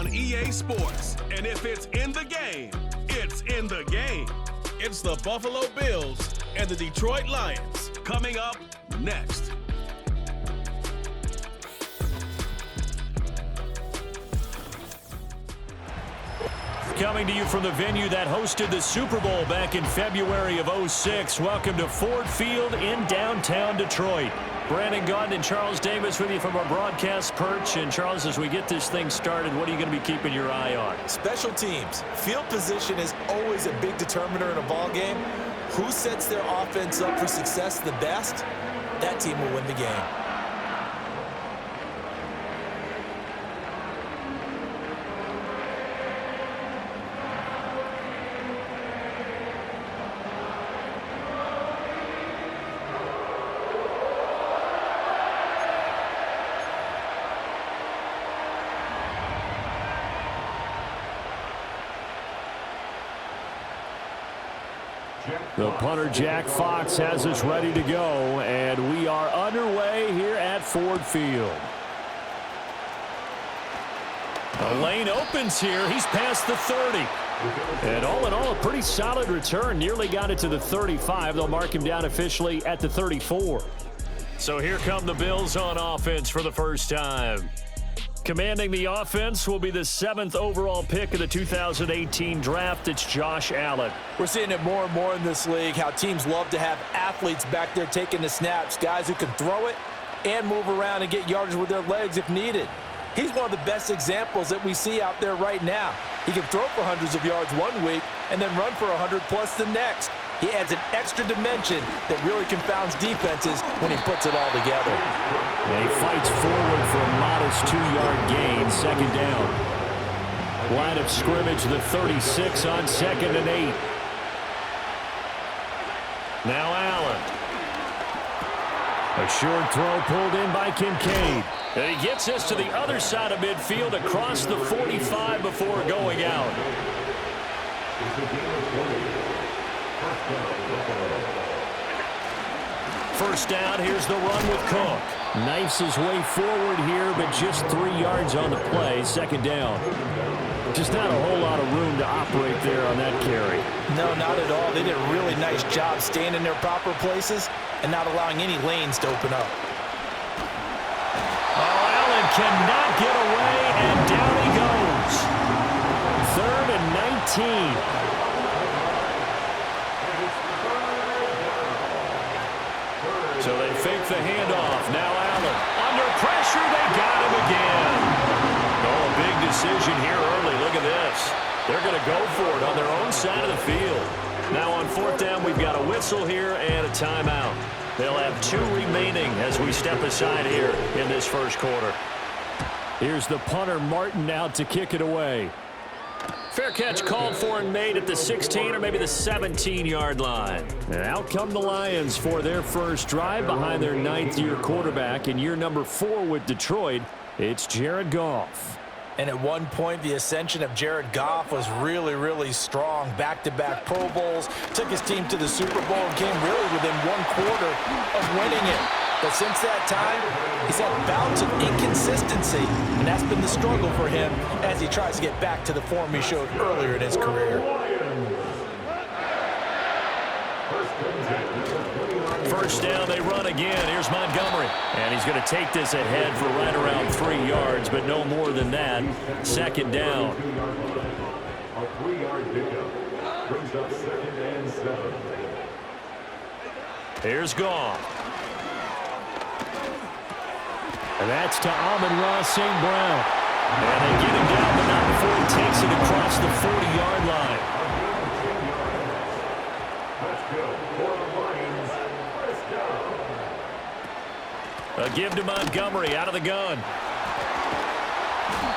on EA Sports. And if it's in the game, it's in the game. It's the Buffalo Bills and the Detroit Lions coming up next. Coming to you from the venue that hosted the Super Bowl back in February of '06. Welcome to Ford Field in downtown Detroit. Brandon Gaudin and Charles Davis with you from our broadcast perch. And Charles, as we get this thing started, what are you going to be keeping your eye on? Special teams. Field position is always a big determiner in a ball game. Who sets their offense up for success the best, that team will win the game. The punter, Jack Fox, has us ready to go, and we are underway here at Ford Field. The lane opens here. He's past the 30. And all in all, a pretty solid return. Nearly got it to the 35. They'll mark him down officially at the 34. So here come the Bills on offense for the first time. Commanding the offense will be the 7th overall pick of the 2018 draft. It's Josh Allen. We're seeing it more and more in this league, how teams love to have athletes back there taking the snaps, guys who can throw it and move around and get yardage with their legs if needed. He's one of the best examples that we see out there right now. He can throw for hundreds of yards one week and then run for 100+ the next. He adds an extra dimension that really confounds defenses when he puts it all together. And he fights forward for a modest 2-yard gain, second down. Line of scrimmage, the 36 on 2nd and 8. Now Allen. A short throw pulled in by Kincaid. And he gets us to the other side of midfield across the 45 before going out. First down, here's the run with Cook. Knifes his way forward here, but just 3 yards on the play, second down. Just not a whole lot of room to operate there on that carry. No, not at all. They did a really nice job staying in their proper places and not allowing any lanes to open up. Oh, Allen cannot get away, and down he goes. 3rd and 19. So they fake the handoff. Now Allen. Under pressure, they got him again. Oh, a big decision here early. Look at this. They're going to go for it on their own side of the field. Now on 4th down, we've got a whistle here and a timeout. They'll have 2 remaining as we step aside here in this first quarter. Here's the punter, Martin, out to kick it away. Fair catch called for and made at the 16 or maybe the 17-yard line. And out come the Lions for their first drive behind their 9th-year quarterback in year number 4 with Detroit. It's Jared Goff. And at one point, the ascension of Jared Goff was really, really strong. Back-to-back Pro Bowls, took his team to the Super Bowl and came really within 1 quarter of winning it. But since that time, he's had bouts of inconsistency, and that's been the struggle for him as he tries to get back to the form he showed earlier in his career. First down, they run again. Here's Montgomery. And he's going to take this ahead for right around 3 yards, but no more than that. Second down. A 3-yard pickup brings up 2nd and 7. Here's Goff. And that's to Amon-Ra St. Brown. And they get him down, but not before he takes it across the 40-yard line. A give to Montgomery out of the gun.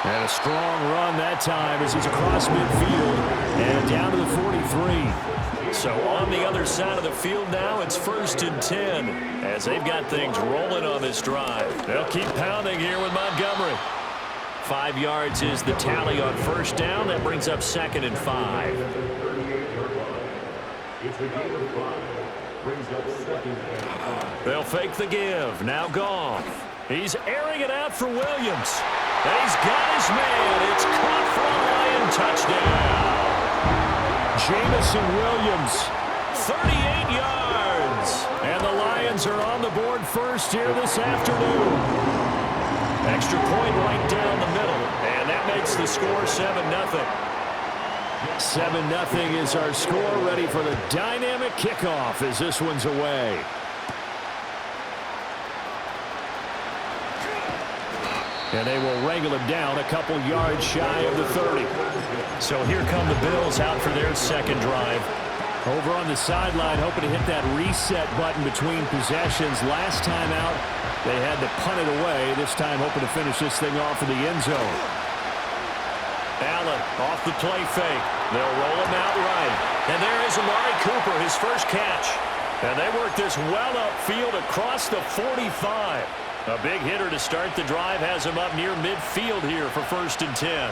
And a strong run that time as he's across midfield and down to the 43. So on the other side of the field now, it's 1st and 10 as they've got things rolling on this drive. They'll keep pounding here with Montgomery. 5 yards is the tally on first down. That brings up 2nd and 5. It's a gain of 5. Brings up 2nd and 5. They'll fake the give. Now Goff. He's airing it out for Williams. And he's got his man. It's caught touchdown. Jamison Williams, 38 yards. And the Lions are on the board first here this afternoon. Extra point right down the middle. And that makes the score 7-0. 7-0 is our score, ready for the dynamic kickoff as this one's away. And they will wrangle him down a couple yards shy of the 30. So here come the Bills out for their second drive. Over on the sideline, hoping to hit that reset button between possessions. Last time out, they had to punt it away. This time hoping to finish this thing off in the end zone. Allen off the play fake. They'll roll him out right. And there is Amari Cooper, his first catch. And they work this well upfield across the 45. A big hitter to start the drive has him up near midfield here for 1st and 10.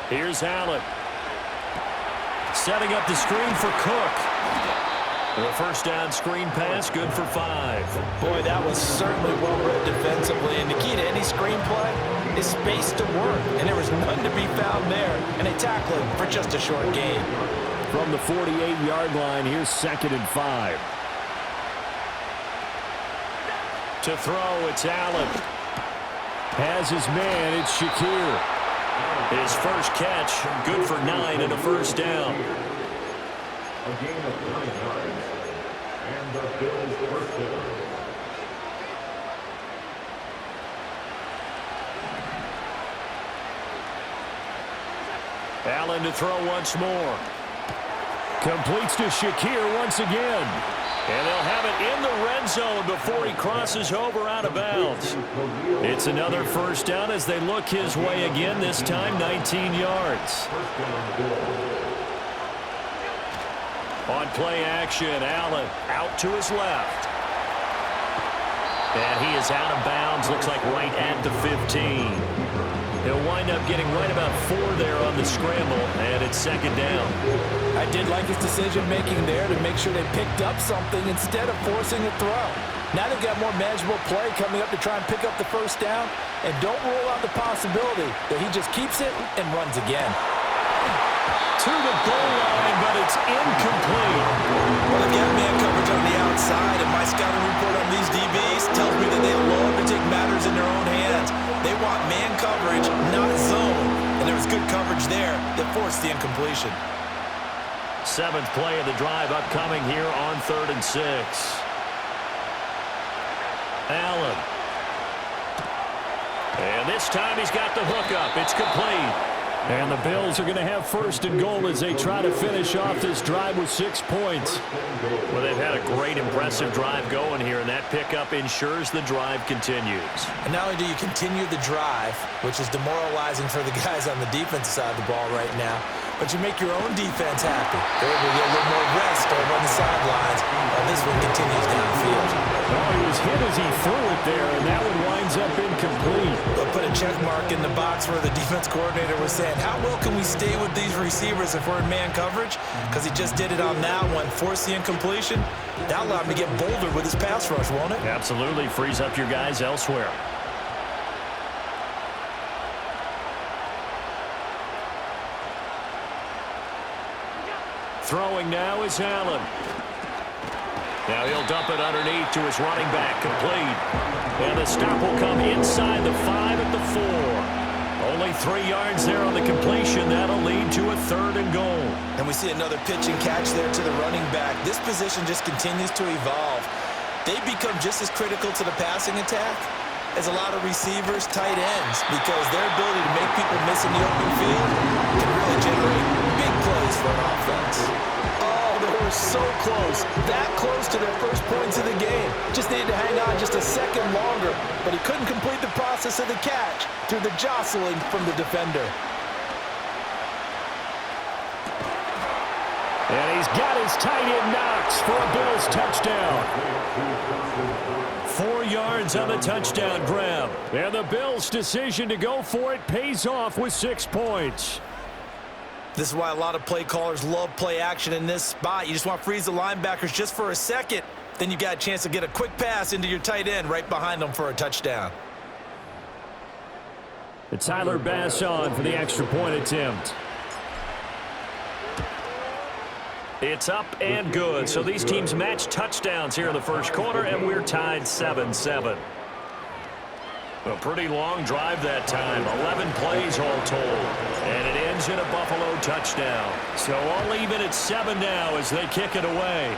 Here's Allen. Setting up the screen for Cook. The first down screen pass, good for 5. Boy, that was certainly well-read defensively. And the key to any screen play is space to work. And there was none to be found there. And they tackle him for just a short gain. From the 48-yard line, here's 2nd and 5. To throw, it's Allen. Has his man, it's Shakir. His first catch, good for 9 and a first down. A gain of 9 yards. And the Bills' first down. Allen to throw once more. Completes to Shakir once again. And they'll have it in the red zone before he crosses over out of bounds. It's another first down as they look his way again, this time 19 yards. On play action, Allen out to his left. And he is out of bounds, looks like right at the 15. He'll wind up getting right about 4 there on the scramble, and it's 2nd down. I did like his decision-making there to make sure they picked up something instead of forcing a throw. Now they've got more manageable play coming up to try and pick up the first down, and don't rule out the possibility that he just keeps it and runs again. To the goal line, but it's incomplete. Well, they've got man coverage on the outside, and my scouting report on these DBs tells me that they love to take matters in their own hands. They want man coverage, not zone. And there was good coverage there that forced the incompletion. 7th play of the drive upcoming here on 3rd and 6. Allen. And this time he's got the hookup. It's complete. And the Bills are going to have 1st and goal as they try to finish off this drive with 6 points. Well, they've had a great, impressive drive going here, and that pickup ensures the drive continues. And not only do you continue the drive, which is demoralizing for the guys on the defensive side of the ball right now, but you make your own defense happy. They're able to get a little more rest over on the sidelines, while this one continues downfield. Oh, he was hit as he threw it there, and that one winds up incomplete. But put a check mark in the box where the defense coordinator was saying, how well can we stay with these receivers if we're in man coverage? Because he just did it on that one, forced the incompletion. That allowed him to get bolder with his pass rush, won't it? Absolutely, frees up your guys elsewhere. Throwing now is Allen. Now he'll dump it underneath to his running back, complete. And the stop will come inside the 5 at the 4. Only 3 yards there on the completion. That'll lead to a 3rd and goal. And we see another pitch and catch there to the running back. This position just continues to evolve. They become just as critical to the passing attack as a lot of receivers, tight ends, because their ability to make people miss in the open field can really generate big plays for an offense. Oh, they were so close, that close to their first points of the game. Just needed to hang on just a second longer, but he couldn't complete the process of the catch through the jostling from the defender. And he's got his tight end Knox for a Bills touchdown. 4 yards on the touchdown grab. And the Bills' decision to go for it pays off with 6 points. This is why a lot of play callers love play action in this spot. You just want to freeze the linebackers just for a second. Then you got a chance to get a quick pass into your tight end right behind them for a touchdown. Tyler Bass on for the extra point attempt. It's up and good. So these teams match touchdowns here in the first quarter, and we're tied 7-7. A pretty long drive that time. 11 plays all told. And it ends in a Buffalo touchdown. So all even at 7 now as they kick it away.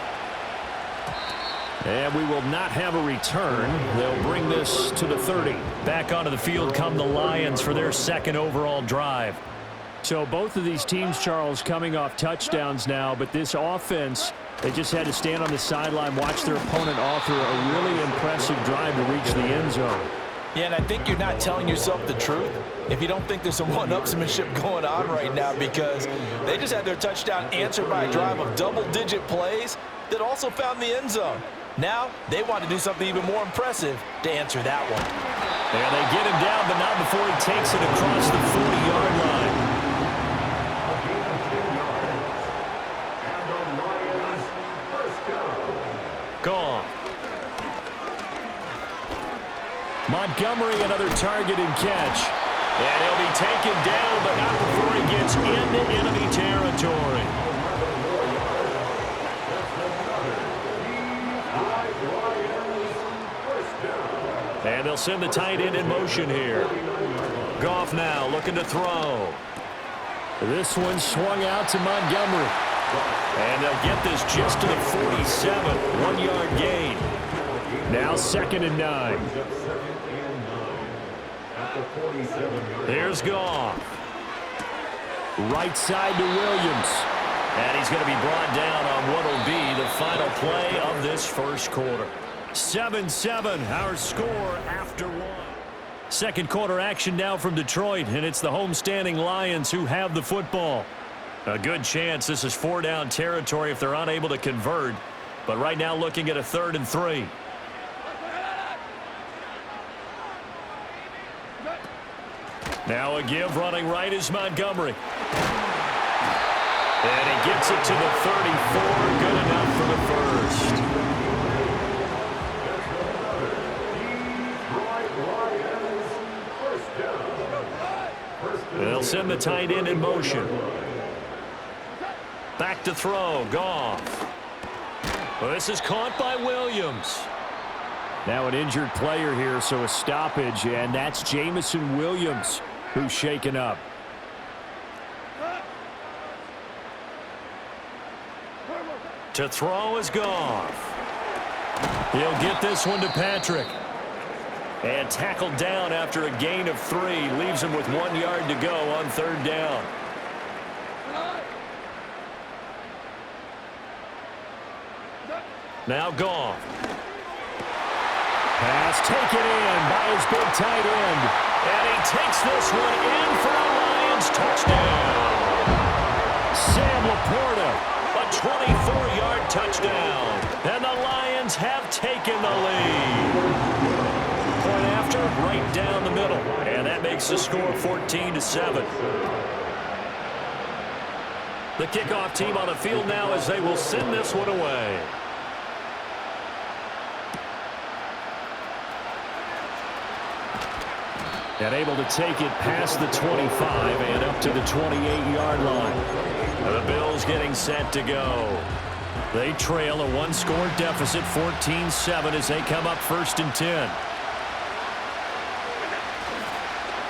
And we will not have a return. They'll bring this to the 30. Back onto the field come the Lions for their second overall drive. So both of these teams, Charles, coming off touchdowns now, but this offense, they just had to stand on the sideline, watch their opponent author a really impressive drive to reach the end zone. Yeah, and I think you're not telling yourself the truth if you don't think there's some one-upsmanship going on right now, because they just had their touchdown answered by a drive of double-digit plays that also found the end zone. Now they want to do something even more impressive to answer that one. And they get him down, but not before he takes it across the 40-yard line. Gone. Montgomery, another target and catch. And he'll be taken down, but not before he gets into enemy territory. And they'll send the tight end in motion here. Goff now looking to throw. This one swung out to Montgomery. And they'll get this just to the 47. 1-yard gain. Now 2nd and 9. Here's Goff. Right side to Williams. And he's going to be brought down on what will be the final play of this first quarter. 7-7, our score after 1. Second quarter action now from Detroit, and it's the homestanding Lions who have the football. A good chance this is 4-down territory if they're unable to convert. But right now looking at a 3rd and 3. Now a give running right is Montgomery. And he gets it to the 34. Good enough for the first. They'll send the tight end in motion. Back to throw. Goff. Well, this is caught by Williams. Now an injured player here, so a stoppage, and that's Jamison Williams who's shaken up. To throw is Goff. He'll get this one to Patrick. And tackled down after a gain of 3. Leaves him with 1 yard to go on 3rd down. Now Goff. Pass taken in by his big tight end. And he takes this one in for a Lions touchdown. Sam Laporta. A 24-yard touchdown. And the Lions have taken the lead. Point after, right down the middle. And that makes the score 14-7. The kickoff team on the field now as they will send this one away. And able to take it past the 25 and up to the 28-yard line. The Bills getting set to go. They trail a 1-score deficit, 14-7, as they come up 1st and 10.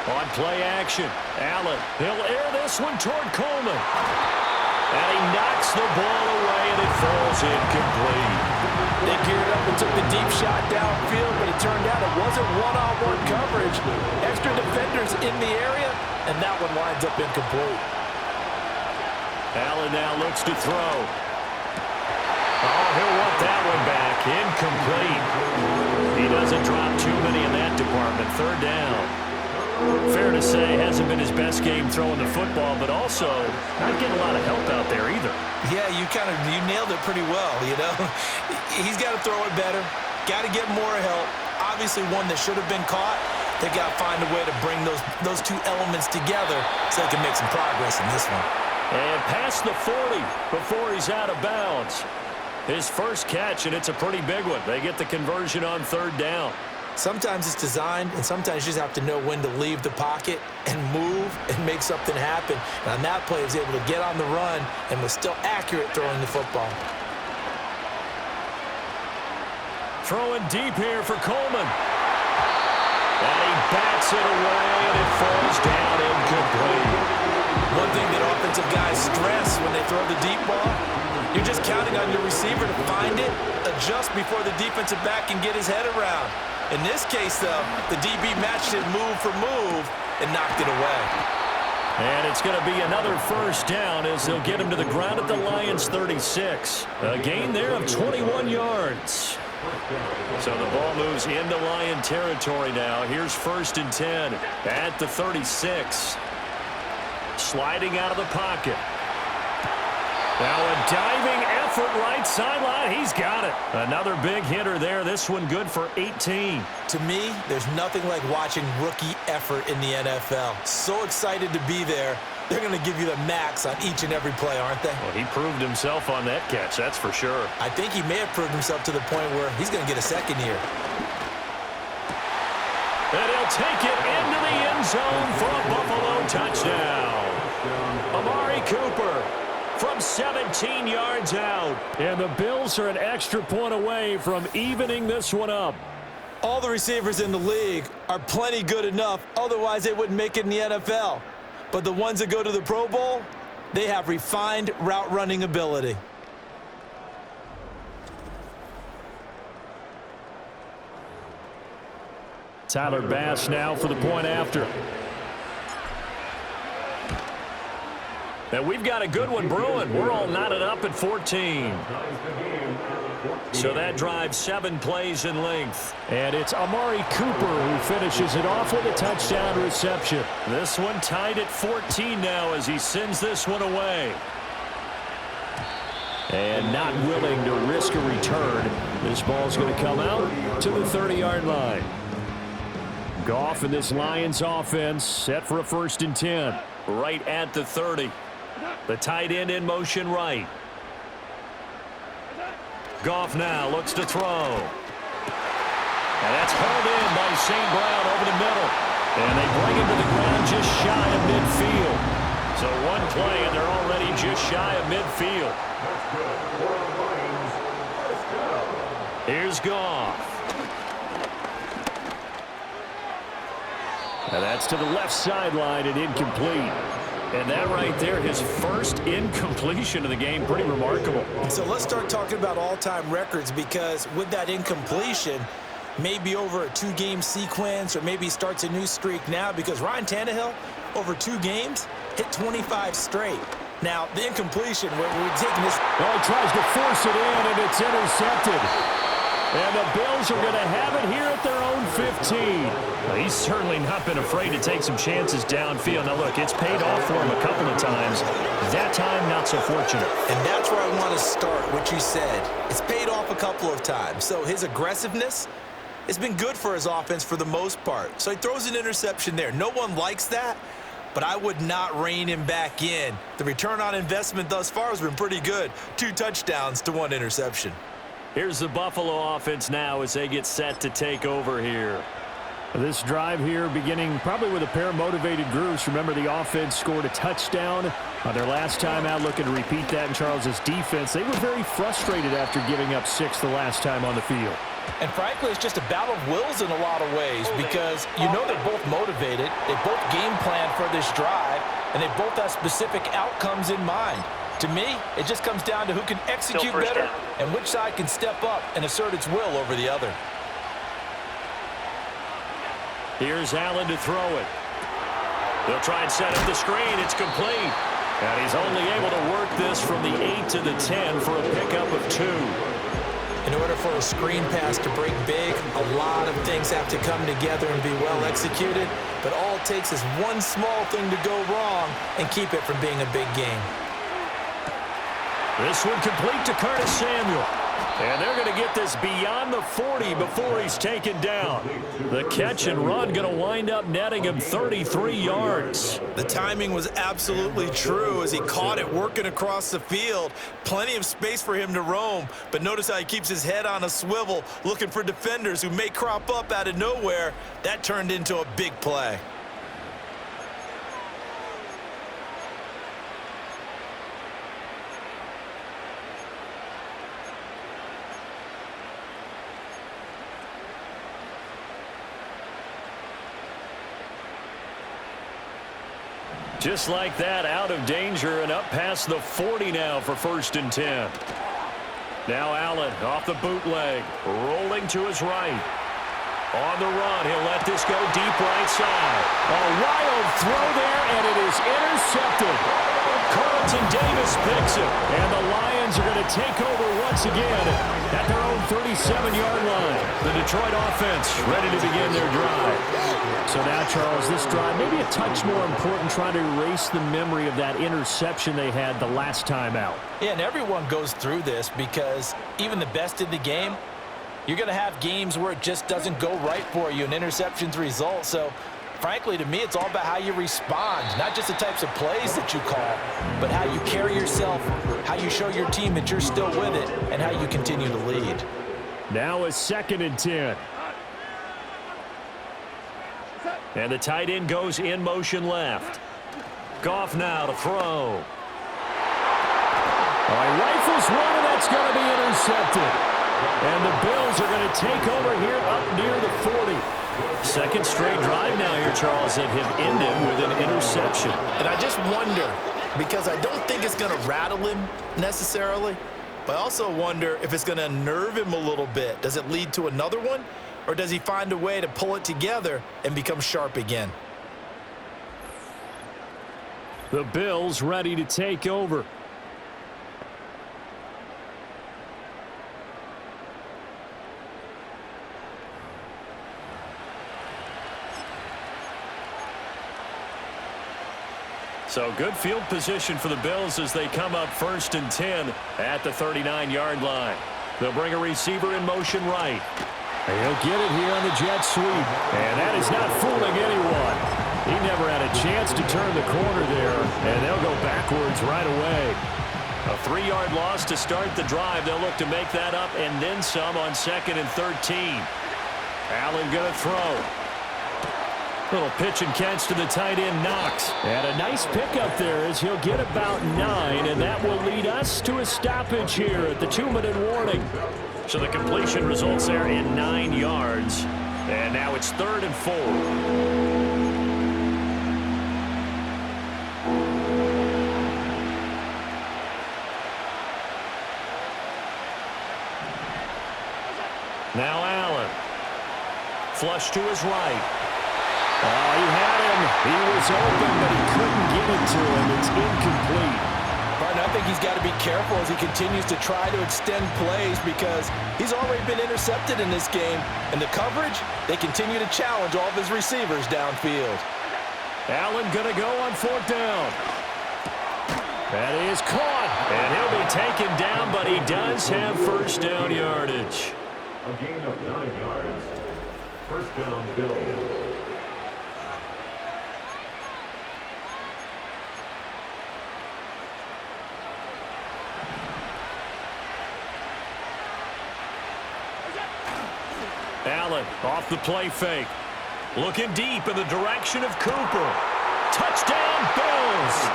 On play action, Allen. He'll air this one toward Coleman. And he knocks the ball away, and it falls incomplete. They geared up and took the deep shot downfield, but it turned out it wasn't one-on-one coverage. Extra defenders in the area, and that one winds up incomplete. Allen now looks to throw. Oh, he'll want that one back. Incomplete. He doesn't drop too many in that department. 3rd down. Fair to say, hasn't been his best game throwing the football, but also not getting a lot of help out there either. Yeah, you nailed it pretty well, you know. He's got to throw it better. Got to get more help. Obviously one that should have been caught. They got to find a way to bring those two elements together so they can make some progress in this one. And past the 40 before he's out of bounds. His first catch, and it's a pretty big one. They get the conversion on 3rd down. Sometimes it's designed, and sometimes you just have to know when to leave the pocket and move and make something happen. And on that play, he was able to get on the run and was still accurate throwing the football. Throwing deep here for Coleman. And he bats it away, and it falls down incomplete. One thing that offensive guys stress when they throw the deep ball, you're just counting on your receiver to find it, adjust before the defensive back can get his head around. In this case, though, the DB matched it move for move and knocked it away. And it's going to be another first down as they'll get him to the ground at the Lions' 36. A gain there of 21 yards. So the ball moves into Lion territory now. Here's 1st and 10 at the 36. Sliding out of the pocket. Now a diving effort right sideline. He's got it. Another big hitter there. This one good for 18. To me, there's nothing like watching rookie effort in the NFL. So excited to be there. They're going to give you the max on each and every play, aren't they? Well, he proved himself on that catch, that's for sure. I think he may have proved himself to the point where he's going to get a second here. And he'll take it into the end zone for a Buffalo touchdown. Amari Cooper from 17 yards out. And the Bills are an extra point away from evening this one up. All the receivers in the league are plenty good enough, otherwise they wouldn't make it in the NFL. But the ones that go to the Pro Bowl, they have refined route running ability. Tyler Bass now for the point after. And we've got a good one brewing. We're all knotted up at 14. So that drives 7 plays in length. And it's Amari Cooper who finishes it off with a touchdown reception. This one tied at 14 now as he sends this one away. And not willing to risk a return. This ball's going to come out to the 30-yard line. Goff in this Lions offense set for a 1st and 10. Right at the 30. The tight end in motion right. Goff now looks to throw. And that's hauled in by St. Brown over the middle. And they bring him to the ground just shy of midfield. So one play and they're already just shy of midfield. Here's Goff. And that's to the left sideline and incomplete. And that right there, his first incompletion of the game, pretty remarkable. So let's start talking about all-time records, because with that incompletion, maybe over a 2-game sequence, or maybe he starts a new streak now, because Ryan Tannehill, over 2 games, hit 25 straight. Now, the incompletion, we're taking this. Well, he tries to force it in, and it's intercepted. And the Bills are going to have it here at their own 15. Well, he's certainly not been afraid to take some chances downfield. Now, look, it's paid off for him a couple of times. That time, not so fortunate. And that's where I want to start, what you said. It's paid off a couple of times. So his aggressiveness has been good for his offense for the most part. So he throws an interception there. No one likes that, but I would not rein him back in. The return on investment thus far has been pretty good. 2 touchdowns to 1 interception. Here's the Buffalo offense now as they get set to take over here. This drive here beginning probably with a pair of motivated groups. Remember, the offense scored a touchdown on their last time out, looking to repeat that in Charles's defense. They were very frustrated after giving up 6 the last time on the field. And frankly, it's just a battle of wills in a lot of ways, because you know they're both motivated, they both game plan for this drive, and they both have specific outcomes in mind. To me, it just comes down to who can execute better and which side can step up and assert its will over the other. Here's Allen to throw it. They'll try and set up the screen. It's complete. And he's only able to work this from the 8 to the 10 for a pickup of 2. In order for a screen pass to break big, a lot of things have to come together and be well executed. But all it takes is one small thing to go wrong and keep it from being a big game. This one complete to Curtis Samuel. And they're going to get this beyond the 40 before he's taken down. The catch and run going to wind up netting him 33 yards. The timing was absolutely true as he caught it working across the field. Plenty of space for him to roam, but notice how he keeps his head on a swivel looking for defenders who may crop up out of nowhere. That turned into a big play. Just like that, out of danger and up past the 40 now for 1st and 10. Now Allen off the bootleg, rolling to his right. On the run, he'll let this go deep right side. A wild throw there, and it is intercepted. Carlton Davis picks it, and the Lions are going to take over once again at their own 37-yard line. The Detroit offense ready to begin their drive. So now, Charles, this drive maybe a touch more important, trying to erase the memory of that interception they had the last time out. Yeah, and everyone goes through this because even the best in the game, you're going to have games where it just doesn't go right for you and interceptions result. So, frankly, to me, it's all about how you respond, not just the types of plays that you call, but how you carry yourself, how you show your team that you're still with it, and how you continue to lead. Now a 2nd and 10. And the tight end goes in motion left. Goff now to throw. He rifles one, and that's going to be intercepted. And the Bills are going to take over here up near the 40. Second straight drive now here, Charles, that have ended with an interception. And I just wonder, because I don't think it's going to rattle him necessarily, but I also wonder if it's going to unnerve him a little bit. Does it lead to another one, or does he find a way to pull it together and become sharp again? The Bills ready to take over. So good field position for the Bills as they come up 1st and 10 at the 39-yard line. They'll bring a receiver in motion right. He'll get it here on the jet sweep. And that is not fooling anyone. He never had a chance to turn the corner there, and they'll go backwards right away. A 3-yard loss to start the drive. They'll look to make that up and then some on 2nd and 13. Allen going to throw. Little pitch and catch to the tight end, Knox. And a nice pickup there as he'll get about 9, and that will lead us to a stoppage here at the 2-minute warning. So the completion results there in 9 yards. And now it's 3rd and 4. Now Allen. Flush to his right. He had him. He was open, but he couldn't get it to him. It's incomplete. But I think he's got to be careful as he continues to try to extend plays because he's already been intercepted in this game. And the coverage, they continue to challenge all of his receivers downfield. Allen going to go on 4th down. That is caught. And he'll be taken down, but he does have 1st down yardage. A gain of 9 yards. 1st down, Bills. Allen off the play fake. Looking deep in the direction of Cooper. Touchdown, Bills!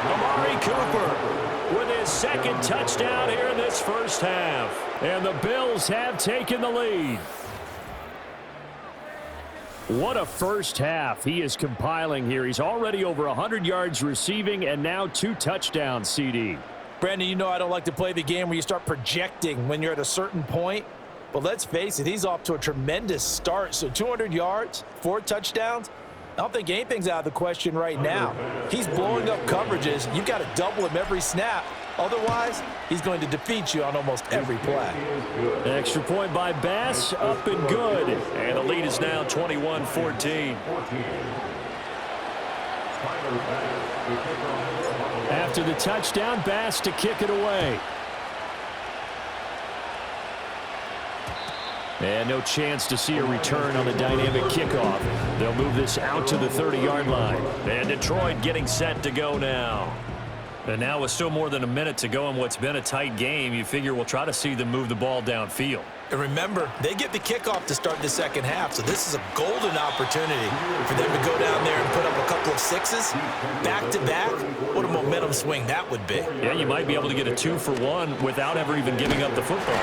Amari Cooper with his 2nd touchdown here in this 1st half. And the Bills have taken the lead. What a 1st half he is compiling here. He's already over 100 yards receiving and now 2 touchdowns, CD. Brandon, you know I don't like to play the game where you start projecting when you're at a certain point. But let's face it, he's off to a tremendous start. So 200 yards, 4 touchdowns. I don't think anything's out of the question right now. He's blowing up coverages. You've got to double him every snap. Otherwise, he's going to defeat you on almost every play. Extra point by Bass, up and good. And the lead is now 21-14. After the touchdown, Bass to kick it away. And no chance to see a return on the dynamic kickoff. They'll move this out to the 30-yard line. And Detroit getting set to go now. And now with still more than a minute to go in what's been a tight game, you figure we'll try to see them move the ball downfield. And remember, they get the kickoff to start the second half, so this is a golden opportunity for them to go down there and put up a couple of sixes back-to-back. What a momentum swing that would be. Yeah, you might be able to get a 2-for-1 without ever even giving up the football.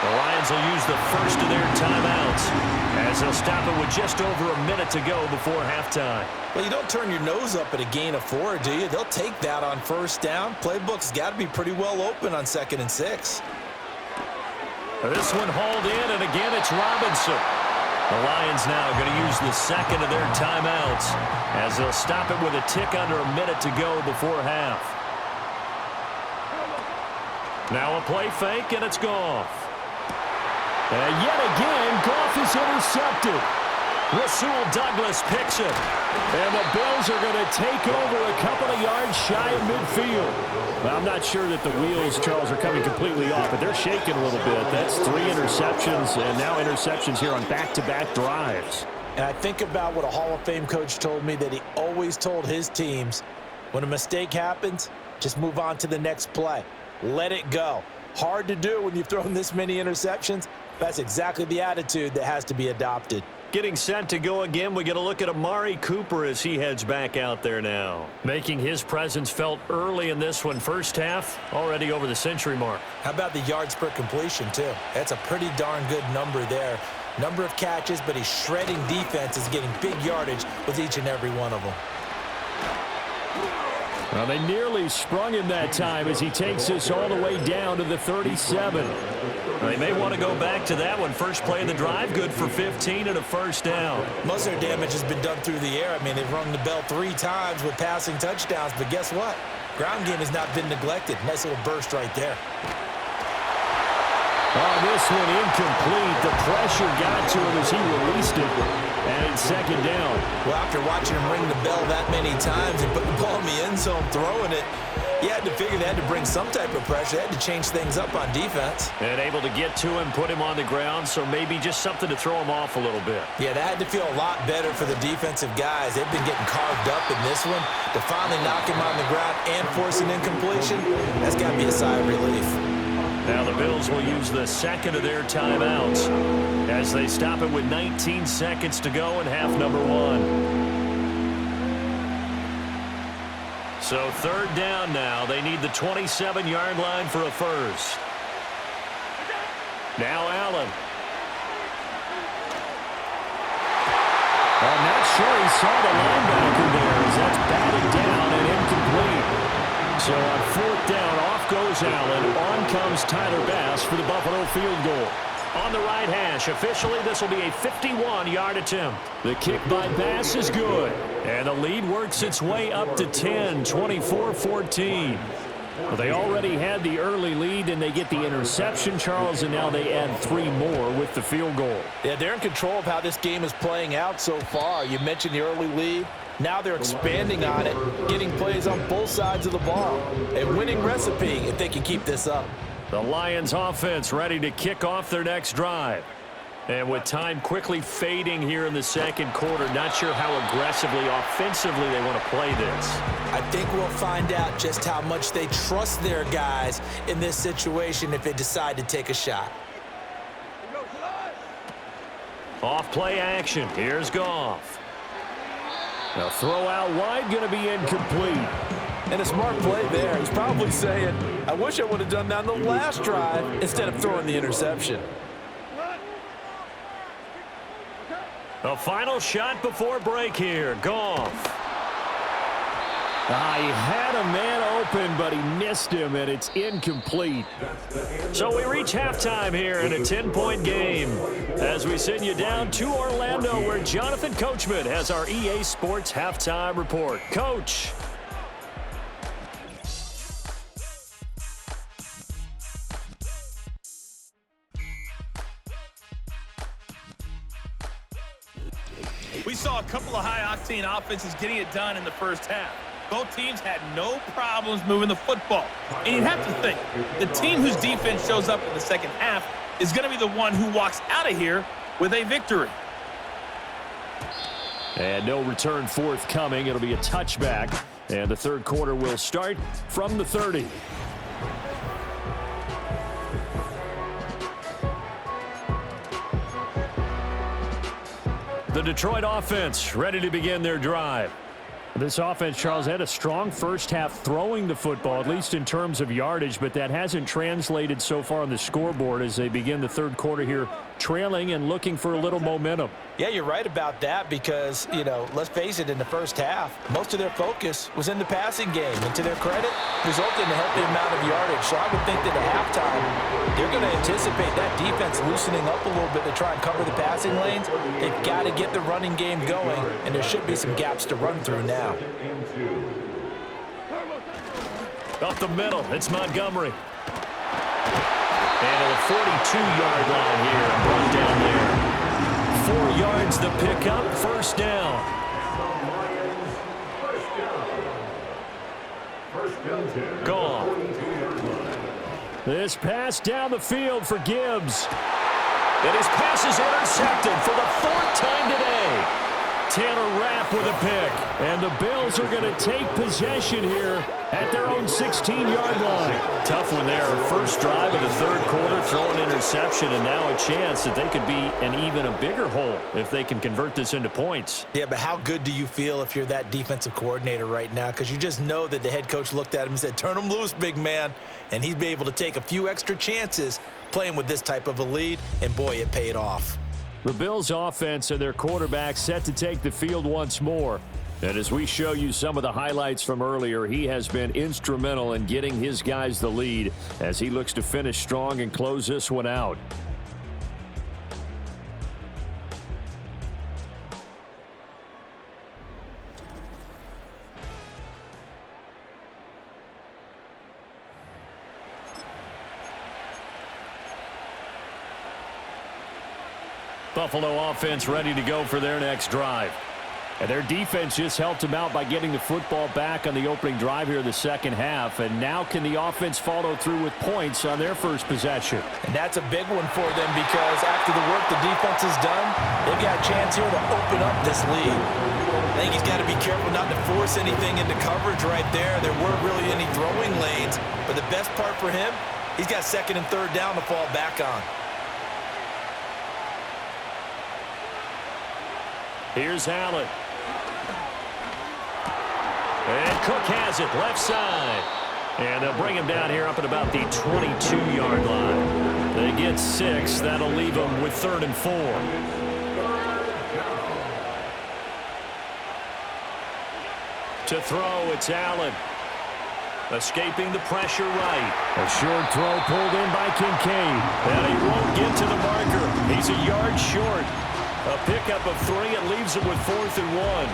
The Lions will use the first of their timeouts as they'll stop it with just over a minute to go before halftime. Well, you don't turn your nose up at a gain of 4, do you? They'll take that on first down. Playbook's got to be pretty well open on 2nd and 6. This one hauled in, and again it's Robinson. The Lions now going to use the second of their timeouts as they'll stop it with a tick under a minute to go before half. Now a play fake, and it's Goff. And yet again, Goff is intercepted. Rasul Douglas picks it. And the Bills are going to take over a couple of yards shy of midfield. Well, I'm not sure that the wheels, Charles, are coming completely off, but they're shaking a little bit. That's 3 interceptions, and now interceptions here on back-to-back drives. And I think about what a Hall of Fame coach told me, that he always told his teams, when a mistake happens, just move on to the next play. Let it go. Hard to do when you've thrown this many interceptions. That's exactly the attitude that has to be adopted. Getting set to go again, we get a look at Amari Cooper as he heads back out there now. Making his presence felt early in this one. First half, already over the century mark. How about the yards per completion, too? That's a pretty darn good number there. Number of catches, but he's shredding defenses, getting big yardage with each and every one of them. Well, they nearly sprung him that time as he takes this all the way down to the 37. They may want to go back to that one. First play of the drive, good for 15 and a first down. Most of their damage has been done through the air. I mean, they've rung the bell 3 times with passing touchdowns, but guess what? Ground game has not been neglected. Nice little burst right there. Oh, this one incomplete. The pressure got to him as he released it. And it's second down. Well, after watching him ring the bell that many times and put the ball in the end zone, throwing it, you had to figure they had to bring some type of pressure. They had to change things up on defense. And able to get to him, put him on the ground, so maybe just something to throw him off a little bit. Yeah, that had to feel a lot better for the defensive guys. They've been getting carved up in this one. To finally knock him on the ground and force an incompletion, that's got to be a sigh of relief. Now the Bills will use the second of their timeouts as they stop it with 19 seconds to go in half number 1. So third down now. They need the 27-yard line for a first. Now Allen. I'm not sure he saw the linebacker there as that's batted down and incomplete. So on fourth down, off goes Allen. On comes Tyler Bass for the Buffalo field goal. On the right hash, officially this will be a 51-yard attempt. The kick by Bass is good. And the lead works its way up to 10, 24-14. Well, they already had the early lead, and they get the interception, Charles, and now they add 3 more with the field goal. Yeah, they're in control of how this game is playing out so far. You mentioned the early lead. Now they're expanding on it, getting plays on both sides of the ball. A winning recipe if they can keep this up. The Lions offense ready to kick off their next drive. And with time quickly fading here in the second quarter, not sure how aggressively, offensively they want to play this. I think we'll find out just how much they trust their guys in this situation if they decide to take a shot. Off play action. Here's Goff. Now throw out wide, going to be incomplete. And a smart play there. He's probably saying, I wish I would have done that on the last drive instead of throwing the interception. The final shot before break here. Goff. He had a man open, but he missed him, and it's incomplete. So we reach halftime here in a 10-point game as we send you down to Orlando, where Jonathan Coachman has our EA Sports halftime report. Coach. We saw a couple of high-octane offenses getting it done in the first half. Both teams had no problems moving the football. And you'd have to think, the team whose defense shows up in the second half is going to be the one who walks out of here with a victory. And no return forthcoming. It'll be a touchback. And the third quarter will start from the 30. The Detroit offense ready to begin their drive. This offense, Charles, had a strong first half throwing the football, at least in terms of yardage, but that hasn't translated so far on the scoreboard as they begin the third quarter here trailing and looking for a little momentum. Yeah, you're right about that because, let's face it, in the first half, most of their focus was in the passing game. And to their credit, resulted in a healthy amount of yardage. So I would think that at halftime, they're going to anticipate that defense loosening up a little bit to try and cover the passing lanes. They've got to get the running game going, and there should be some gaps to run through now. Up the middle, it's Montgomery. And a 42-yard line here, brought down there. 4 yards the pickup, first down. Gone. This pass down the field for Gibbs. And his pass is intercepted for the 4th time today. Taylor Rapp with a pick. And the Bills are going to take possession here at their own 16-yard line. Tough one there. First drive of the third quarter, throw an interception, and now a chance that they could be in even a bigger hole if they can convert this into points. Yeah, but how good do you feel if you're that defensive coordinator right now? Because you just know that the head coach looked at him and said, turn him loose, big man. And he'd be able to take a few extra chances playing with this type of a lead, and boy, it paid off. The Bills offense and their quarterback set to take the field once more. And as we show you some of the highlights from earlier, he has been instrumental in getting his guys the lead as he looks to finish strong and close this one out. Buffalo offense ready to go for their next drive. And their defense just helped them out by getting the football back on the opening drive here in the second half. And now can the offense follow through with points on their first possession? And that's a big one for them because after the work the defense has done, they've got a chance here to open up this lead. I think he's got to be careful not to force anything into coverage right there. There weren't really any throwing lanes. But the best part for him, he's got second and third down to fall back on. Here's Allen. And Cook has it, left side. And they'll bring him down here up at about the 22-yard line. They get 6. That'll leave them with 3rd and 4. To throw, it's Allen. Escaping the pressure right. A short throw pulled in by Kincaid. And he won't get to the marker. He's a yard short. A pickup of 3. It leaves him with 4th and 1.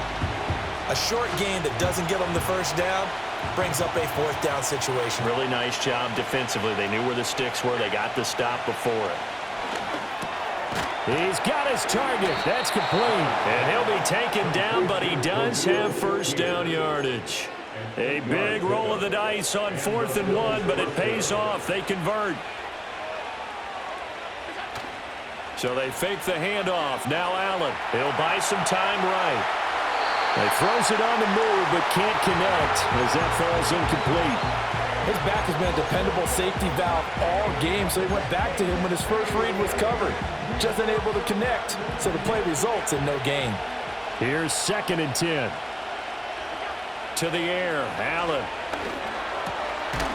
A short gain that doesn't give them the first down brings up a 4th down situation. Really nice job defensively. They knew where the sticks were. They got the stop before it. He's got his target. That's complete. And he'll be taken down, but he does have first down yardage. A big roll of the dice on 4th and 1, but it pays off. They convert. So they fake the handoff. Now Allen. He'll buy some time right. He throws it on the move, but can't connect as that falls incomplete. His back has been a dependable safety valve all game, so he went back to him when his first read was covered. Just unable to connect, so the play results in no gain. Here's 2nd and 10. To the air, Allen.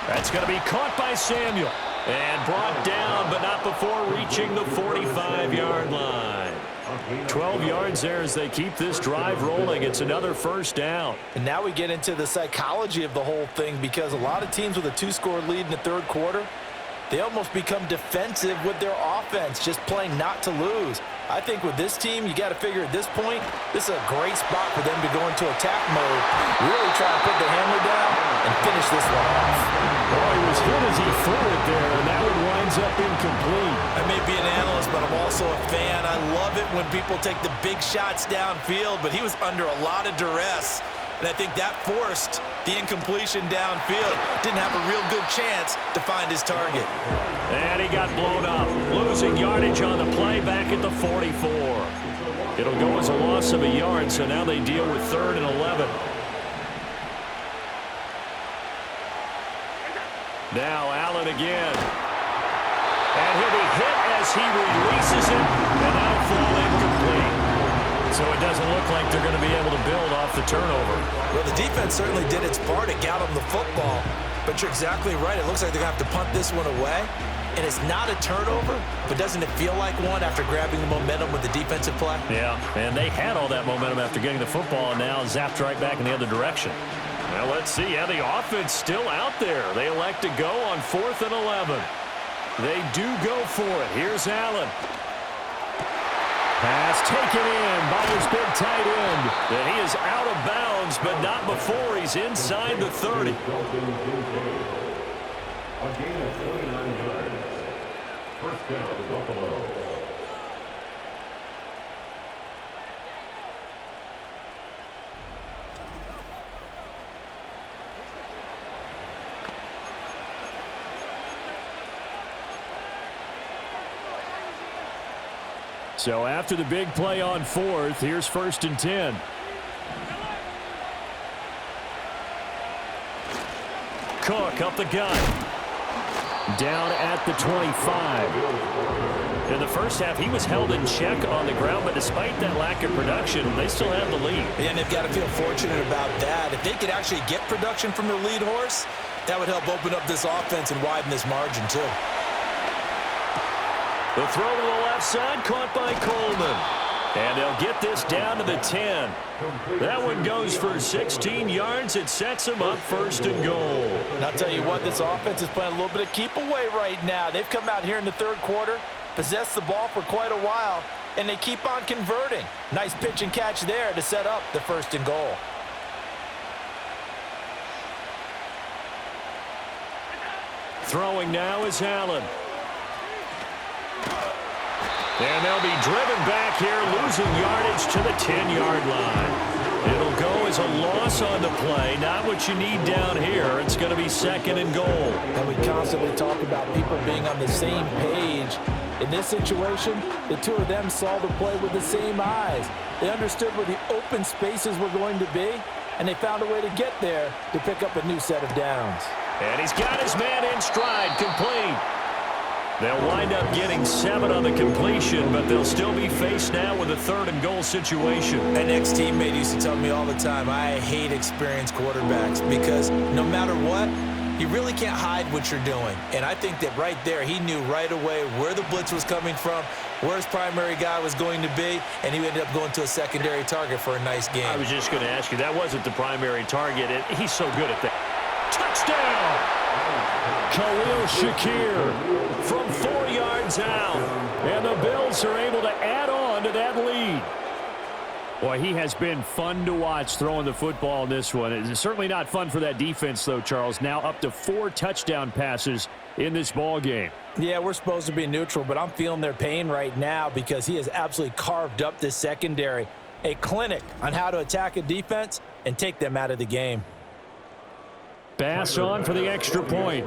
That's going to be caught by Samuel. And brought down, but not before reaching the 45-yard line. 12 yards there as they keep this drive rolling. It's another first down. And now we get into the psychology of the whole thing because a lot of teams with a 2-score lead in the third quarter, they almost become defensive with their offense, just playing not to lose. I think with this team, you got to figure at this point, this is a great spot for them to go into attack mode, really try to put the hammer down and finish this one off. Well, he was hit as he threw it there, and that one winds up incomplete. I may be an analyst, but I'm also a fan. I love it when people take the big shots downfield, but he was under a lot of duress. And I think that forced the incompletion downfield. Didn't have a real good chance to find his target. And he got blown up. Losing yardage on the play back at the 44. It'll go as a loss of a yard, so now they deal with 3rd and 11. Now Allen again. And he'll be hit as he releases it, and that'll fall incomplete. So it doesn't look like they're going to be able to build off the turnover. Well, the defense certainly did its part to get them the football. But you're exactly right. It looks like they're going to have to punt this one away. And it's not a turnover, but doesn't it feel like one after grabbing the momentum with the defensive play? Yeah, and they had all that momentum after getting the football and now zapped right back in the other direction. Well, let's see. Yeah, the offense still out there. They elect to go on 4th and 11. They do go for it. Here's Allen. Pass taken in by his big tight end. And he is out of bounds, but not before he's inside the 30. A gain of 29 yards. First down to Buffalo. So after the big play on 4th, here's 1st and 10. Cook up the gun. Down at the 25. In the first half, he was held in check on the ground, but despite that lack of production, they still have the lead. And they've got to feel fortunate about that. If they could actually get production from their lead horse, that would help open up this offense and widen this margin too. The throw to the left side, caught by Coleman. And they'll get this down to the 10. That one goes for 16 yards. It sets them up 1st and goal. And I'll tell you what, this offense is playing a little bit of keep away right now. They've come out here in the 3rd quarter, possessed the ball for quite a while, and they keep on converting. Nice pitch and catch there to set up the 1st and goal. Throwing now is Allen. And they'll be driven back here, losing yardage to the 10-yard line. It'll go as a loss on the play. Not what you need down here. It's going to be 2nd and goal. And we constantly talk about people being on the same page. In this situation, the two of them saw the play with the same eyes. They understood where the open spaces were going to be, and they found a way to get there to pick up a new set of downs. And he's got his man in stride, complete. They'll wind up getting 7 on the completion, but they'll still be faced now with a 3rd and goal situation. An ex-teammate used to tell me all the time, I hate experienced quarterbacks because no matter what, you really can't hide what you're doing. And I think that right there, he knew right away where the blitz was coming from, where his primary guy was going to be, and he ended up going to a secondary target for a nice game. I was just going to ask you, that wasn't the primary target. He's so good at that. Touchdown! Khalil Shakir from 4 yards out. And the Bills are able to add on to that lead. Boy, he has been fun to watch throwing the football in this one. It's certainly not fun for that defense, though, Charles. Now up to 4 touchdown passes in this ball game. Yeah, we're supposed to be neutral, but I'm feeling their pain right now because he has absolutely carved up this secondary. A clinic on how to attack a defense and take them out of the game. Pass on for the extra point.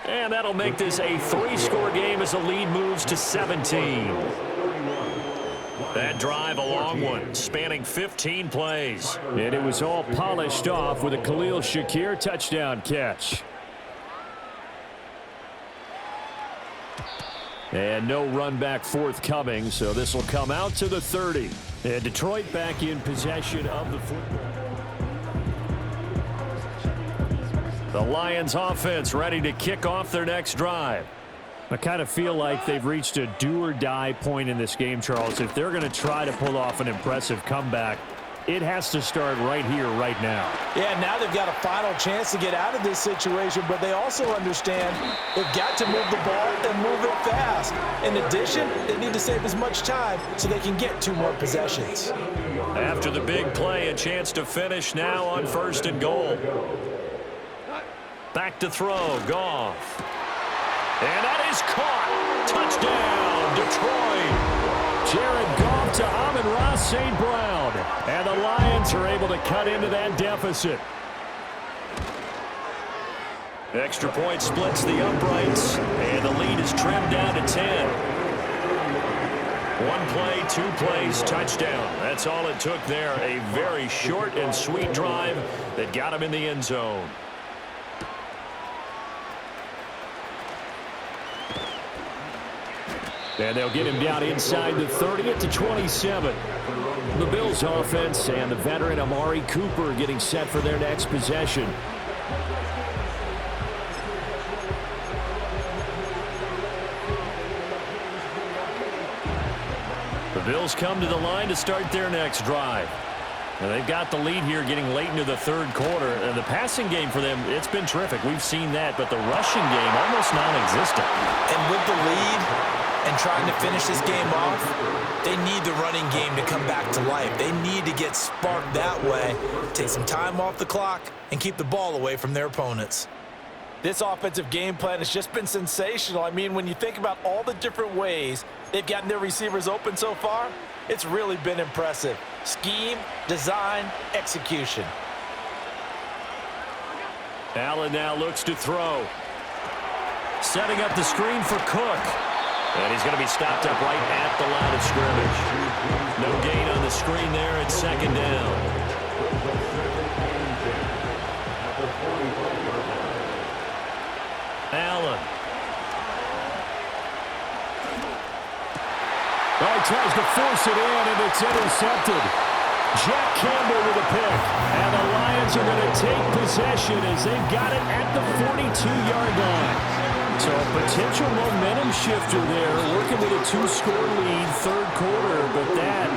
And that'll make this a 3-score game as the lead moves to 17. That drive, a long one, spanning 15 plays. And it was all polished off with a Khalil Shakir touchdown catch. And no run back forthcoming, so this will come out to the 30. And Detroit back in possession of the football. The Lions offense ready to kick off their next drive. I kind of feel like they've reached a do-or-die point in this game, Charles. If they're going to try to pull off an impressive comeback, it has to start right here, right now. Yeah, now they've got a final chance to get out of this situation, but they also understand they've got to move the ball and move it fast. In addition, they need to save as much time so they can get 2 more possessions. After the big play, a chance to finish now on 1st and goal. Back to throw, Goff. And that is caught. Touchdown, Detroit. Jared Goff to Amon-Ra St. Brown. And the Lions are able to cut into that deficit. Extra point splits the uprights, and the lead is trimmed down to 10. One play, 2 plays, touchdown. That's all it took there. A very short and sweet drive that got him in the end zone. And they'll get him down inside the 30 at the 27. The Bills offense and the veteran Amari Cooper getting set for their next possession. The Bills come to the line to start their next drive. And they've got the lead here getting late into the third quarter. And the passing game for them, it's been terrific. We've seen that. But the rushing game, almost non-existent. And with the lead and trying to finish this game off, they need the running game to come back to life. They need to get sparked that way, take some time off the clock, and keep the ball away from their opponents. This offensive game plan has just been sensational. I mean, when you think about all the different ways they've gotten their receivers open so far, it's really been impressive. Scheme, design, execution. Allen now looks to throw. Setting up the screen for Cook. And he's going to be stopped up right at the line of scrimmage. No gain on the screen there at second down. Allen. Oh, he tries to force it in, and it's intercepted. Jack Campbell with a pick. And the Lions are going to take possession as they've got it at the 42-yard line. So a potential momentum shifter there, working with a 2-score lead, third quarter, but that,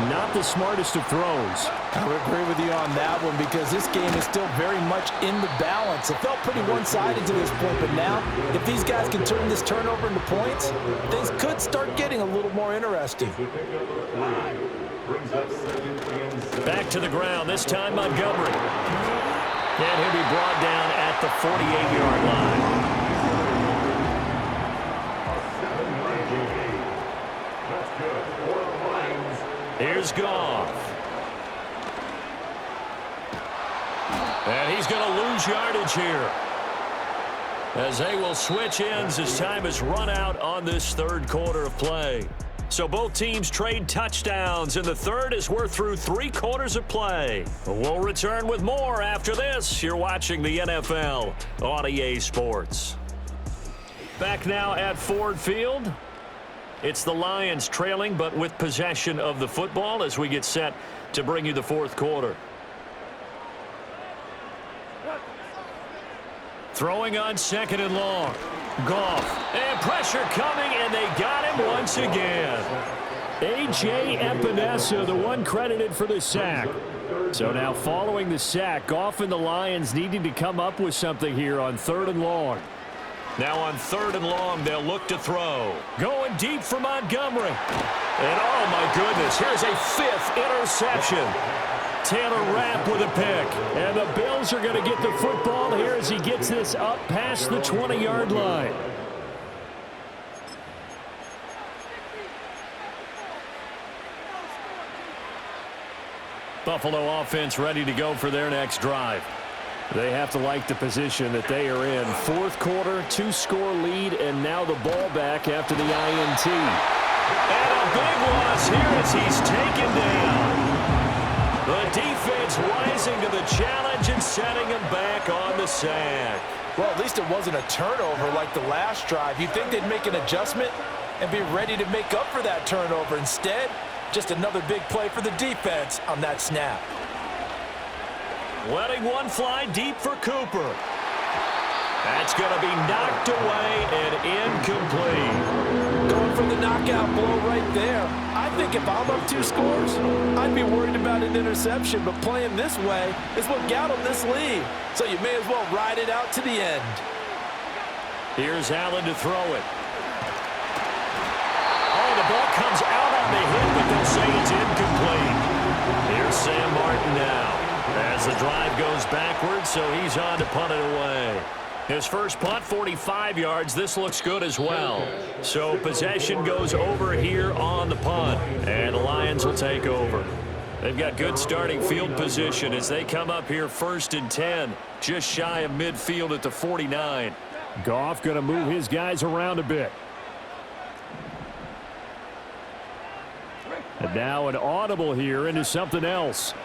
not the smartest of throws. I would agree with you on that one because this game is still very much in the balance. It felt pretty one-sided to this point, but now, if these guys can turn this turnover into points, things could start getting a little more interesting. Back to the ground, this time Montgomery. And he'll be brought down at the 48-yard line. Here's Goff. And he's going to lose yardage here, as they will switch ends as time has run out on this third quarter of play. So both teams trade touchdowns, and the third as we're through 3 quarters of play. We'll return with more after this. You're watching the NFL on EA Sports. Back now at Ford Field. It's the Lions trailing, but with possession of the football as we get set to bring you the fourth quarter. Throwing on second and long. Goff. And pressure coming, and they got him once again. A.J. Epinesa, the one credited for the sack. So now following the sack, Goff and the Lions needing to come up with something here on third and long. Now on third and long, they'll look to throw. Going deep for Montgomery. And oh my goodness, here's a 5th interception. Taylor Rapp with a pick. And the Bills are going to get the football here as he gets this up past the 20-yard line. Buffalo offense ready to go for their next drive. They have to like the position that they are in. Fourth quarter, 2-score lead, and now the ball back after the INT. And a big loss here as he's taken down. The defense rising to the challenge and setting him back on the sack. Well, at least it wasn't a turnover like the last drive. You'd think they'd make an adjustment and be ready to make up for that turnover. Instead, just another big play for the defense on that snap. Letting one fly deep for Cooper. That's going to be knocked away and incomplete. Going for the knockout blow right there. I think if I'm up 2 scores, I'd be worried about an interception, but playing this way is what got him this lead. So you may as well ride it out to the end. Here's Allen to throw it. Oh, the ball comes out on the hit, but they'll say it's incomplete. Here's Sam Martin now, as the drive goes backwards, so he's on to punt it away. His first punt, 45 yards. This looks good as well. So possession goes over here on the punt, and the Lions will take over. They've got good starting field position as they come up here 1st and 10, just shy of midfield at the 49. Goff going to move his guys around a bit. And now an audible here into something else.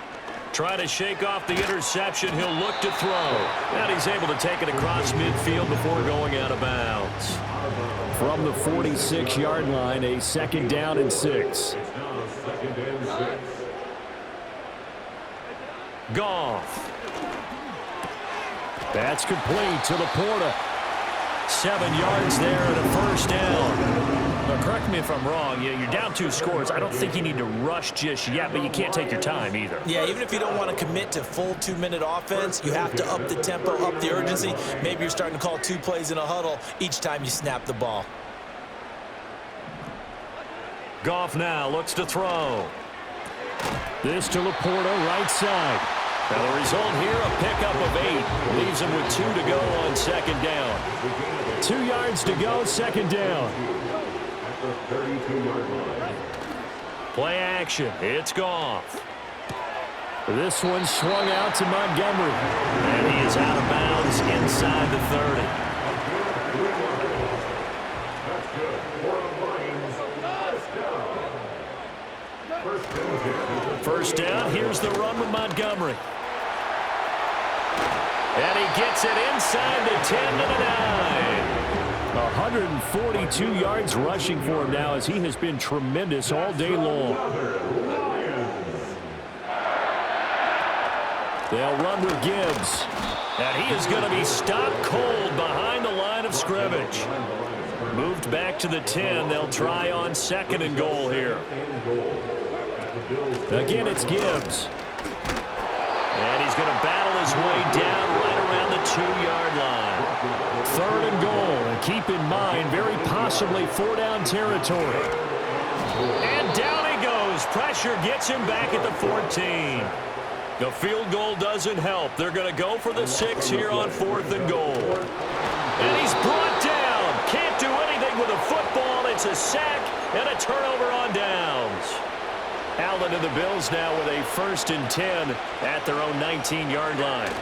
Trying to shake off the interception. He'll look to throw. And he's able to take it across midfield before going out of bounds. From the 46-yard line, a 2nd down and 6. Goff. That's complete to Laporta. 7 yards there and a 1st down. Now, correct me if I'm wrong. You're down 2 scores. I don't think you need to rush just yet, but you can't take your time either. Yeah, even if you don't want to commit to full 2-minute offense, you have to up the tempo, up the urgency. Maybe you're starting to call 2 plays in a huddle each time you snap the ball. Goff now looks to throw. This to Laporta, right side. Now the result here, a pickup of 8. Leaves him with 2 to go on 2nd down. 2 yards to go, 2nd down. Play action. It's Goff. This one swung out to Montgomery. And he is out of bounds inside the 30. First down. Here's the run with Montgomery. And he gets it inside the 10 to the 9. 142 yards rushing for him now as he has been tremendous all day long. They'll run with Gibbs. And he is going to be stopped cold behind the line of scrimmage. Moved back to the 10. They'll try on 2nd and goal here. Again, it's Gibbs. And he's going to battle his way down right around the 2-yard line. 3rd and goal. And keep in mind, very possibly 4-down territory. And down he goes. Pressure gets him back at the 14. The field goal doesn't help. They're going to go for the 6 here on 4th and goal. And he's brought down. Can't do anything with a football. It's a sack and a turnover on downs. Allen and the Bills now with a 1st and 10 at their own 19-yard line.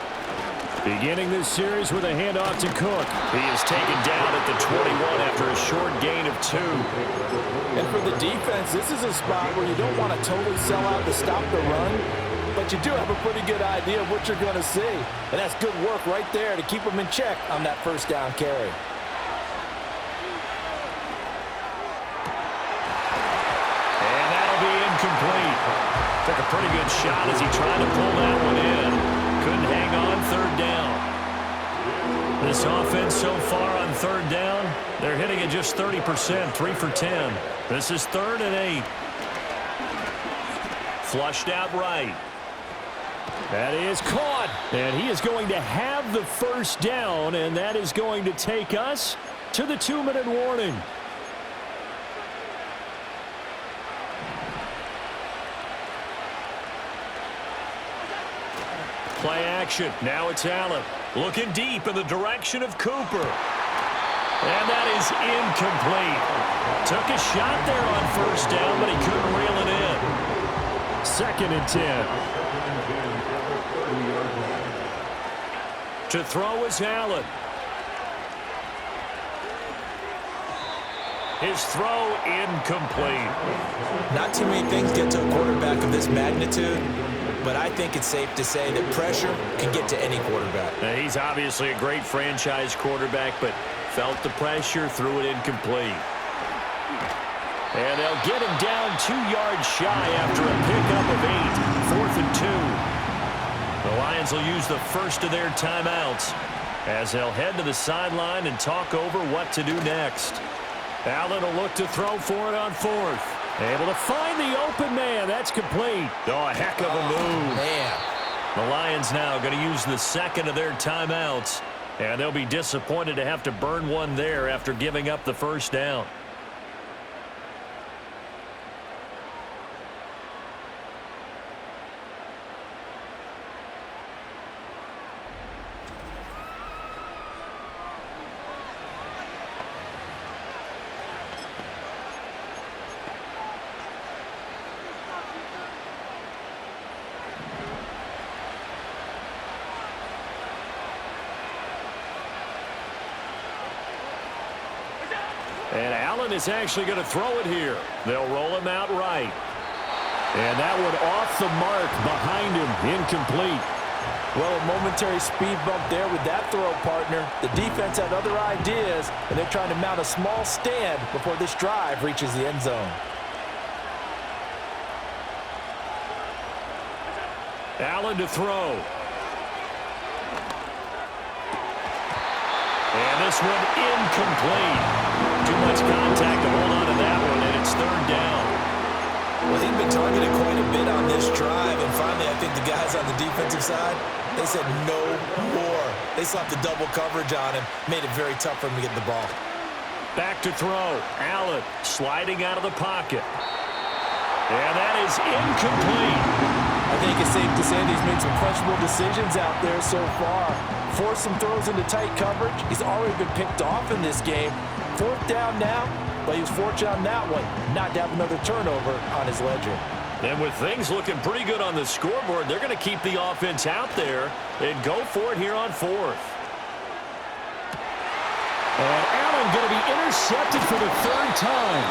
Beginning this series with a handoff to Cook. He is taken down at the 21 after a short gain of 2. And for the defense, this is a spot where you don't want to totally sell out to stop the run, but you do have a pretty good idea of what you're going to see. And that's good work right there to keep them in check on that 1st down carry. Incomplete. Took a pretty good shot as he tried to pull that one in. Couldn't hang on 3rd down. This offense so far on 3rd down, they're hitting it just 30%, 3 for 10. This is 3rd and 8. Flushed out right. That is caught. And he is going to have the 1st down, and that is going to take us to the 2-minute warning. Play action. Now it's Allen. Looking deep in the direction of Cooper. And that is incomplete. Took a shot there on 1st down, but he couldn't reel it in. 2nd and 10. To throw is Allen. His throw incomplete. Not too many things get to a quarterback of this magnitude, but I think it's safe to say that pressure can get to any quarterback. Now, he's obviously a great franchise quarterback, but felt the pressure, threw it incomplete. And they'll get him down 2 yards shy after a pickup of 8. 4th and 2. The Lions will use the first of their timeouts as they'll head to the sideline and talk over what to do next. Allen will look to throw for it on 4th. Able to find the open man. That's complete. Oh, a heck of a move. Man. The Lions now going to use the 2nd of their timeouts, and they'll be disappointed to have to burn one there after giving up the 1st down. Allen is actually going to throw it here. They'll roll him out right. And that one off the mark behind him, incomplete. Well, a momentary speed bump there with that throw, partner. The defense had other ideas, and they're trying to mount a small stand before this drive reaches the end zone. Allen to throw. And this one incomplete. Too much contact to hold on to that one, and it's third down. Well, he'd been targeted quite a bit on this drive, and finally I think the guys on the defensive side, they said no more. They slapped the double coverage on him, made it very tough for him to get the ball. Back to throw. Allen sliding out of the pocket. And that is incomplete. I think it's safe to say that he's made some questionable decisions out there so far. Forced some throws into tight coverage. He's already been picked off in this game. Fourth down now, but he was fortunate on that one not to have another turnover on his ledger. And with things looking pretty good on the scoreboard, they're going to keep the offense out there and go for it here on fourth. And Allen going to be intercepted for the third time.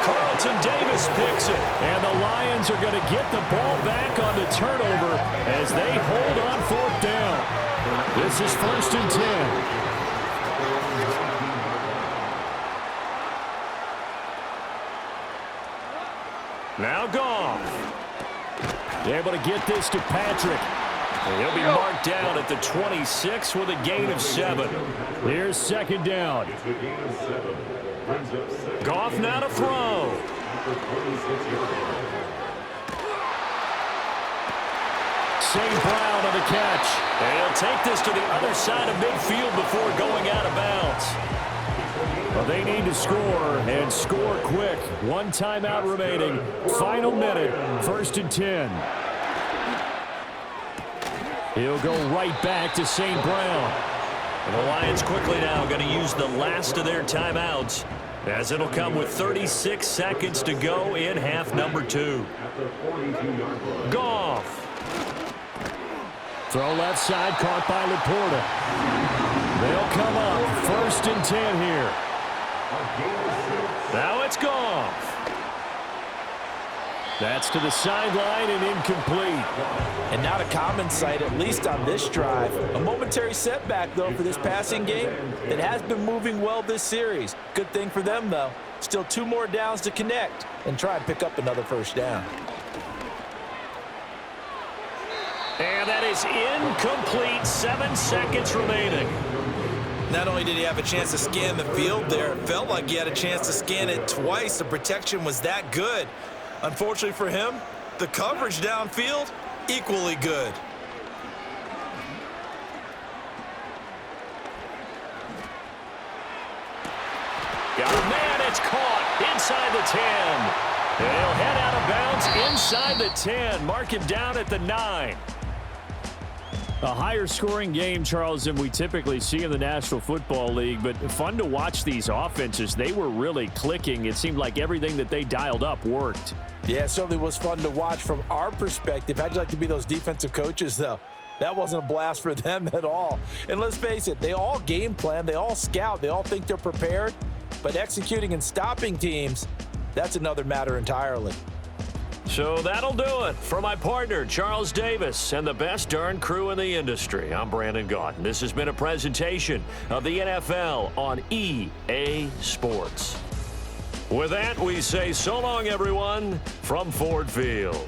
Carlton Davis picks it. And the Lions are going to get the ball back on the turnover as they hold on fourth down. This is 1st and 10. Now Goff. Able to get this to Patrick. And he'll be marked down at the 26 with a gain of 7. Here's second down. Goff now to throw. St. Brown on the catch. And he'll take this to the other side of midfield before going out of bounds. Well, they need to score, and score quick. One timeout remaining. Final minute, 1st and 10. He'll go right back to St. Brown. And the Lions quickly now going to use the last of their timeouts, as it'll come with 36 seconds to go in half number 2. Goff. Throw left side, caught by Laporta. They'll come up, 1st and 10 here. Now it's Goff. That's to the sideline and incomplete. And not a common sight, at least on this drive. A momentary setback, though, for this passing game that has been moving well this series. Good thing for them, though. Still 2 more downs to connect and try and pick up another first down. And that is incomplete. 7 seconds remaining. Not only did he have a chance to scan the field there, it felt like he had a chance to scan it twice. The protection was that good. Unfortunately for him, the coverage downfield, equally good. Got a man, it's caught inside the 10. They'll head out of bounds inside the 10. Mark him down at the 9. A higher scoring game, Charles, than we typically see in the National Football League, but fun to watch these offenses. They were really clicking. It seemed like everything that they dialed up worked. Yeah, it certainly was fun to watch from our perspective. How'd you like to be those defensive coaches, though? That wasn't a blast for them at all. And let's face it, they all game plan, they all scout, they all think they're prepared, but executing and stopping teams, that's another matter entirely. So that'll do it for my partner, Charles Davis, and the best darn crew in the industry. I'm Brandon Gaudin. This has been a presentation of the NFL on EA Sports. With that, we say so long, everyone, from Ford Field.